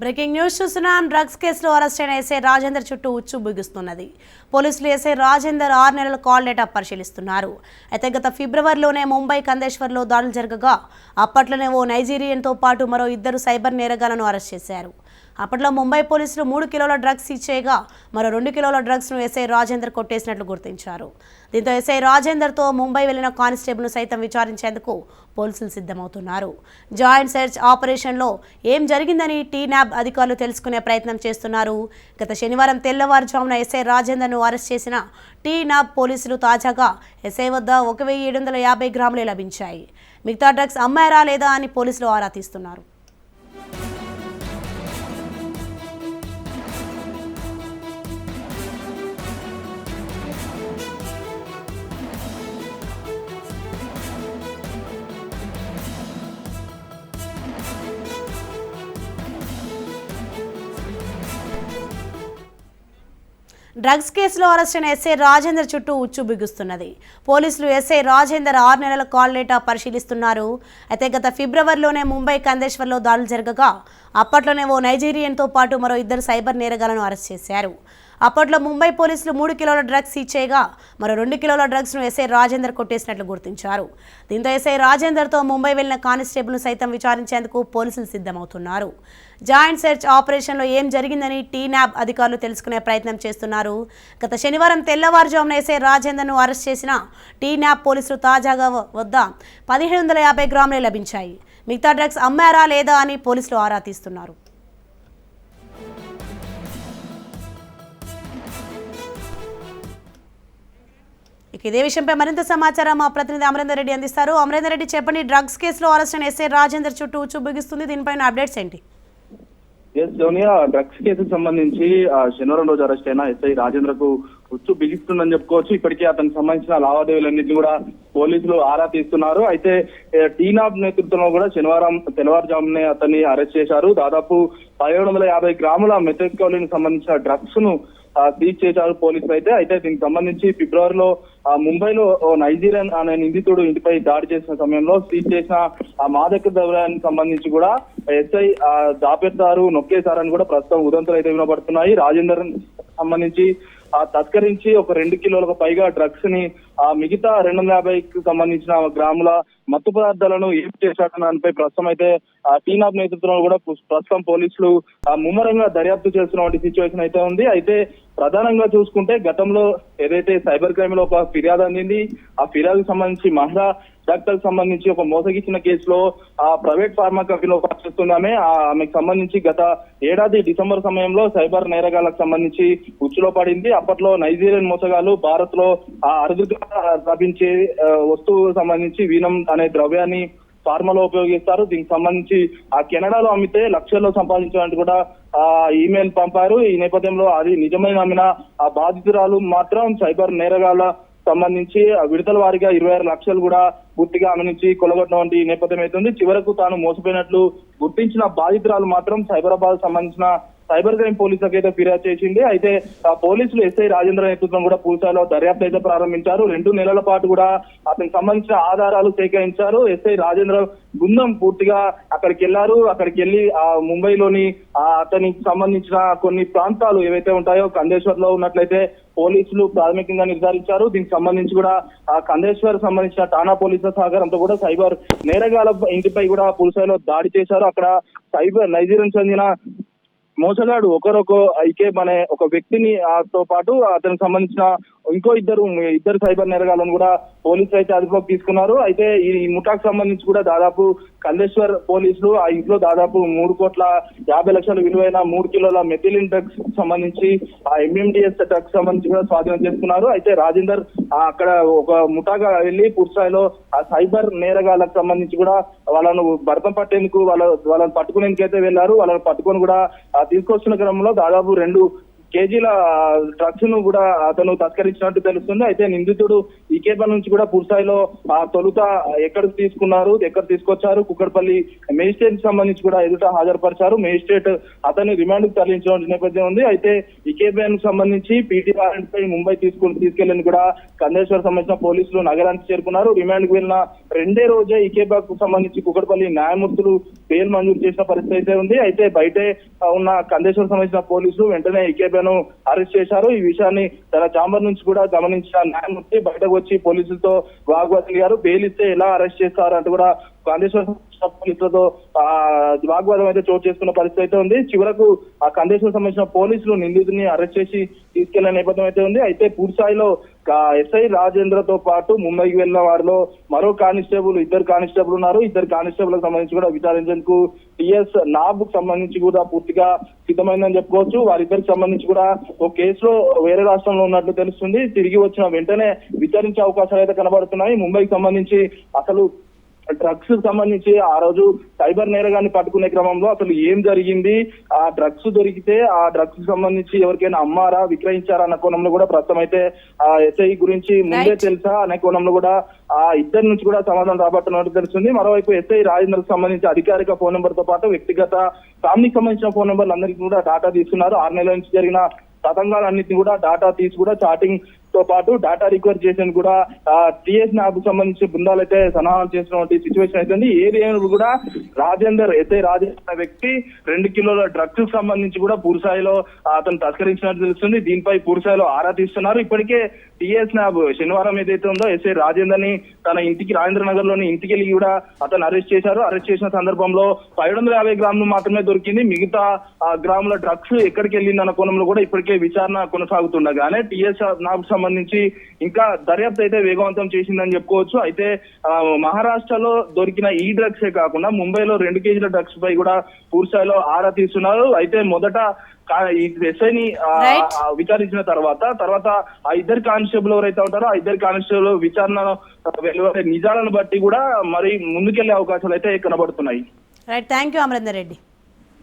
Breaking news చూస్తున్నాం. Drugs కేసులో arrest అయిన ఎస్ఐ రాజేందర్ చుట్టూ ఉచ్చు బిగుస్తున్నది. పోలీసులు ఎస్ఐ రాజేందర్ 6 నెలల కాల్ డేటా పరిశీలిస్తున్నారు. అయితే గత ఫిబ్రవరిలోనే ముంబై కందేశ్వర్లో దాడులు జరగగా అప్పట్లోనే ఓ నైజీరియన్తో పాటు మరో 2 సైబర్ నేరగాళ్లను అరెస్ట్ చేశారు. అప్పట్లో ముంబై పోలీసులు 3 కిలోల డ్రగ్స్ ఇచ్చేయగా మరో 2 కిలోల డ్రగ్స్ను ఎస్ఐ రాజేందర్ కొట్టేసినట్లు గుర్తించారు. దీంతో ఎస్ఐ రాజేందర్తో ముంబై వెళ్లిన కానిస్టేబుల్ను సైతం విచారించేందుకు పోలీసులు సిద్ధమవుతున్నారు. జాయింట్ సెర్చ్ ఆపరేషన్లో ఏం జరిగిందని టీనాబ్ అధికారులు తెలుసుకునే ప్రయత్నం చేస్తున్నారు. గత శనివారం తెల్లవారుజామున ఎస్ఐ రాజేందర్ను అరెస్ట్ చేసిన టీనాబ్ పోలీసులు తాజాగా ఎస్ఐ వద్ద 1750 గ్రాములే లభించాయి. మిగతా డ్రగ్స్ అమ్మారా లేదా అని పోలీసులు ఆరా తీస్తున్నారు. డ్రగ్స్ కేసులో అరెస్ట్ అయిన ఎస్ఐ రాజేందర్ చుట్టూ ఉచ్చు బిగుస్తున్నది. పోలీసులు ఎస్ఐ రాజేందర్ 6 నెలల కాల్ డేటా పరిశీలిస్తున్నారు. అయితే గత ఫిబ్రవరిలోనే ముంబై కందేశ్వర్లో దాడులు జరగగా అప్పట్లోనే ఓ నైజీరియన్తో పాటు మరో 2 సైబర్ నేరగాళ్లను అరెస్ట్ చేశారు. అప్పట్లో ముంబై పోలీసులు 3 కిలోల డ్రగ్స్ ఇచ్చేయగా మరో 2 కిలోల డ్రగ్స్ను ఎస్ఐ రాజేందర్ కొట్టేసినట్లు గుర్తించారు. దీంతో ఎస్ఐ రాజేందర్తో ముంబై వెళ్లిన కానిస్టేబుల్ను సైతం విచారించేందుకు పోలీసులు సిద్ధమవుతున్నారు. జాయింట్ సెర్చ్ ఆపరేషన్లో ఏం జరిగిందని టీనాబ్ అధికారులు తెలుసుకునే ప్రయత్నం చేస్తున్నారు. గత శనివారం తెల్లవారుజామున ఎస్ఐ రాజేందర్ను అరెస్ట్ చేసిన టీనాబ్ పోలీసులు తాజాగా వద్ద 1750 గ్రాములే లభించాయి. మిగతా డ్రగ్స్ అమ్మారా లేదా అని పోలీసులు ఆరా తీస్తున్నారు. ఇదే విషయంపై మరింత సమాచారం మా ప్రతినిధి అమరేందర్ రెడ్డి అందిస్తారు. అమరేందర్ రెడ్డి, చెప్పండి, డ్రగ్స్ కేసులో అరెస్ట్ అయిన ఎస్ఐ రాజేందర్ చుట్టూ ఉచ్చు బిగుస్తుంది. దీనిపైన అప్డేట్స్ ఏంటి? సోనియా, డ్రగ్స్ కేసుకు సంబంధించి శనివారం రోజు అరెస్ట్ అయిన ఎస్ఐ రాజేంద్రకు ఉచ్చు బిగిస్తుందని చెప్పుకోవచ్చు. ఇప్పటికే అతనికి సంబంధించిన లావాదేవీలన్నింటినీ కూడా పోలీసులు ఆరా తీస్తున్నారు. అయితే టీనాబ్ నేతృత్వంలో కూడా శనివారం తెల్లవారుజామునే అతన్ని అరెస్ట్ చేశారు. దాదాపు 1750 గ్రాముల మెథాంఫెటమిన్ సంబంధించిన డ్రగ్స్ ను సీజ్ చేశారు పోలీసులు. అయితే దీనికి సంబంధించి ఫిబ్రవరిలో ముంబైలో నైజీరియన్ అనే నిందితుడు ఇంటిపై దాడి చేసిన సమయంలో సీజ్ చేసిన మాదక ద్రవ్యానికి సంబంధించి కూడా ఎస్ఐ దాపెత్తారు, నొక్కేశారని కూడా ప్రస్తుతం ఉదంతులు అయితే వినబడుతున్నాయి. రాజేందర్ సంబంధించి తస్కరించి ఒక 2 కిలోలకు పైగా డ్రగ్స్ ని మిగతా 250కి సంబంధించిన గ్రాముల మత్తు పదార్థాలను ఏం చేశాడన్న దానిపై ప్రస్తుతం అయితే టీనాబ్ నేతృత్వంలో కూడా ప్రస్తుతం పోలీసులు ముమ్మరంగా దర్యాప్తు చేస్తున్న సిచ్యువేషన్ అయితే ఉంది. అయితే ప్రధానంగా చూసుకుంటే గతంలో ఏదైతే సైబర్ క్రైమ్ లో ఒక ఫిర్యాదు అందింది, ఆ ఫిర్యాదుకు సంబంధించి మహిళా డాక్టర్ సంబంధించి ఒక మోసగిచ్చిన కేసులో ఆ ప్రైవేట్ ఫార్మా కంపెనీలో పనిచేస్తున్నామే ఆమెకు సంబంధించి గత ఏడాది డిసెంబర్ సమయంలో సైబర్ నేరగాళ్లకు సంబంధించి ఉచ్చులో పడింది. అప్పట్లో నైజీరియన్ మోసగాళ్లు భారత్ లో అరుదుగా లభించే వస్తువు సంబంధించి వీనం అనే ద్రవ్యాన్ని ఫార్మాలో ఉపయోగిస్తారు. దీనికి సంబంధించి కెనడాలో అమ్మితే లక్షల్లో సంపాదించాలంటూ కూడా ఈమెయిల్ పంపారు. ఈ నేపథ్యంలో అది నిజమైన నమ్మిన ఆ బాధితురాలు మాత్రం సైబర్ నేరగాళ్ల సంబంధించి విడతల వారీగా 26 లక్షలు కూడా పూర్తిగా ఆమె నుంచి కొలగొట్టిన నేపథ్యం అవుతుంది. చివరకు తాను మోసపోయినట్లు గుర్తించిన బాధితురాలు మాత్రం సైబరాబాద్ సంబంధించిన సైబర్ క్రైమ్ పోలీసులకు అయితే ఫిర్యాదు చేసింది. అయితే పోలీసులు ఎస్ఐ రాజేంద్ర నేతృత్వం కూడా పూర్తిలో దర్యాప్తు అయితే ప్రారంభించారు. 2 నెలల పాటు కూడా అతనికి సంబంధించిన ఆధారాలు సేకరించారు. ఎస్ఐ రాజేంద్ర బృందం పూర్తిగా అక్కడికి వెళ్లారు. అక్కడికి వెళ్లి ముంబైలోని అతనికి సంబంధించిన కొన్ని ప్రాంతాలు ఏవైతే ఉంటాయో కందేశ్వర్ లో ఉన్నట్లయితే పోలీసులు ప్రాథమికంగా నిర్ధారించారు. దీనికి సంబంధించి కూడా కందేశ్వర్ సంబంధించిన ఠాణా పోలీసుల సహకారంతో కూడా సైబర్ నేరగాళ్ల ఇంటిపై కూడా పులిసాలో దాడి చేశారు. అక్కడ సైబర్ నైజీరియన్ చెందిన మోసగాడు ఒకరొక ఐకేబ్ అనే ఒక వ్యక్తిని తో పాటు అతనికి సంబంధించిన ఇంకో ఇద్దరు సైబర్ నేరగాళ్లను కూడా పోలీసులు అయితే అదుపులోకి తీసుకున్నారు. అయితే ఈ ముఠాకు సంబంధించి కూడా దాదాపు కందేశ్వర్ పోలీసులు ఆ ఇంట్లో దాదాపు 3,50,00,000 విలువైన 3 కిలోల మెథిలిన్ డ్రగ్స్ సంబంధించి ఆ MMDS డ్రగ్స్ సంబంధించి కూడా స్వాధీనం చేసుకున్నారు. అయితే రాజేందర్ అక్కడ ఒక ముఠాగా వెళ్లి పూర్తిస్థాయిలో ఆ సైబర్ నేరగాళ్లకు సంబంధించి కూడా వాళ్ళను భర్తం పట్టేందుకు వాళ్ళని పట్టుకునేందుకు అయితే వెళ్లారు. వాళ్ళని పట్టుకొని కూడా తీసుకొస్తున్న క్రమంలో దాదాపు 2 కేజీల డ్రగ్స్ ను కూడా అతను తస్కరించినట్టు తెలుస్తుంది. అయితే నిందితుడు ఈ కేబల్ నుంచి కూడా పూర్తిస్థాయిలో తొలుత ఎక్కడికి తీసుకున్నారు, ఎక్కడ తీసుకొచ్చారు, కుక్కడపల్లి మేజిస్ట్రేట్ సంబంధించి కూడా ఎదుట హాజరుపరిచారు. మేజిస్ట్రేట్ అతన్ని రిమాండ్ కు తరలించిన నేపథ్యం ఉంది. అయితే ఈ కేబల్ సంబంధించి పీటీ వారెంట్ పై ముంబై తీసుకెళ్లని కూడా కందేశ్వర్ సంబంధించిన పోలీసులు నగరానికి చేరుకున్నారు. రిమాండ్ కు వెళ్ళిన రెండే రోజే ఈ కేసుకు సంబంధించి కూకట్పల్లి న్యాయమూర్తులు బెయిల్ మంజూరు చేసిన పరిస్థితి అయితే ఉంది. అయితే బయటే ఉన్న కందేశ్వర్ సంబంధించిన పోలీసులు వెంటనే ఈకేబీను అరెస్ట్ చేశారు. ఈ విషయాన్ని తన ఛాంబర్ నుంచి కూడా గమనించిన న్యాయమూర్తి బయటకు వచ్చి పోలీసులతో వాగ్వాదం అయ్యారు. బెయిల్ ఇస్తే ఎలా అరెస్ట్ చేస్తారు అంటూ కూడా కందేశ్వర్ పోలీసులతో వాగ్వాదం అయితే చోటు చేసుకున్న పరిస్థితి అయితే ఉంది. చివరకు ఆ కందేశ్వర్ సంబంధించిన పోలీసులు నిందితుడిని అరెస్ట్ చేసి తీసుకెళ్లిన నేపథ్యం అయితే ఉంది. అయితే పూర్తిస్థాయిలో ఎస్ఐ రాజేంద్రతో పాటు ముంబైకి వెళ్ళిన వారిలో మరో ఇద్దరు కానిస్టేబుల్ ఉన్నారు. ఇద్దరు కానిస్టేబుల్ కి కూడా విచారించేందుకు టిఎస్ నాబ్ సంబంధించి కూడా పూర్తిగా సిద్ధమైందని చెప్పుకోవచ్చు. వారిద్దరికి సంబంధించి కూడా ఓ కేసులో వేరే రాష్ట్రంలో ఉన్నట్లు తెలుస్తుంది. తిరిగి వచ్చిన వెంటనే విచారించే అవకాశాలు అయితే కనబడుతున్నాయి. ముంబైకి సంబంధించి అసలు డ్రగ్స్ సంబంధించి ఆ రోజు సైబర్ నేరగాన్ని పట్టుకునే క్రమంలో అసలు ఏం జరిగింది, ఆ డ్రగ్స్ దొరికితే ఆ డ్రగ్స్ సంబంధించి ఎవరికైనా అమ్మారా విక్రయించారా అన్న కోణంలో కూడా ప్రస్తుతం అయితే ఆ ఎస్ఐ గురించి ముందే తెలుసా అనే కోణంలో కూడా ఆ ఇద్దరి నుంచి కూడా సమాధానం రాబట్టున్నట్టు తెలుస్తుంది. మరోవైపు ఎస్ఐ రాజేంద్రకు సంబంధించి అధికారిక ఫోన్ నెంబర్ తో పాటు వ్యక్తిగత ఫ్యామిలీకి సంబంధించిన ఫోన్ నెంబర్లు అందరికీ కూడా డాటా తీసుకున్నారు. 6 నెలల నుంచి జరిగిన తతంగాలన్నింటినీ కూడా డాటా తీసి కూడా చాటింగ్ తో పాటు డాటా రికవర్ చేసేందుకు కూడా టిఎస్ నాబ్ సంబంధించి బృందాలు అయితే సన్నాహాలు చేసినటువంటి సిచ్యువేషన్ అయితే ఏది కూడా ఎస్ఐ రాజేందర్ వ్యక్తి 2 కిలోల డ్రగ్స్ సంబంధించి కూడా పూర్తిస్థాయిలో అతను తస్కరించినట్టు తెలుస్తుంది. దీనిపై పూర్తిస్థాయిలో ఆరా తీస్తున్నారు. ఇప్పటికే టిఎస్ నాబ్ శనివారం ఏదైతే ఉందో ఎస్ఐ రాజేందర్ ని తన ఇంటికి రాజేంద్ర నగర్ లోని ఇంటికి వెళ్ళి కూడా అతను అరెస్ట్ చేశారు. అరెస్ట్ చేసిన సందర్భంలో 550 గ్రాములు మాత్రమే దొరికింది. మిగతా గ్రాముల డ్రగ్స్ ఎక్కడికి వెళ్ళిందన్న కోణంలో కూడా ఇప్పటికే విచారణ కొనసాగుతుండగానే టిఎస్ నాబ్ సంబంధించి ఇంకా దర్యాప్తు అయితే వేగవంతం చేసిందని చెప్పుకోవచ్చు. అయితే మహారాష్ట్రలో దొరికిన ఈ డ్రగ్సే కాకుండా ముంబైలో 2 కేజీల డ్రగ్స్ పై కూడా పూర్తిస్థాయిలో ఆరా తీస్తున్నారు. అయితే మొదట ఈ ఎస్ఐని విచారించిన తర్వాత ఆ ఇద్దరు కానిస్టేబుల్ ఎవరైతే ఉంటారో ఆ ఇద్దరు కానిస్టేబుల్ విచారణ నిజాలను బట్టి కూడా మరి ముందుకెళ్లే అవకాశాలు అయితే కనబడుతున్నాయి. Right, thank you Amarender Reddy.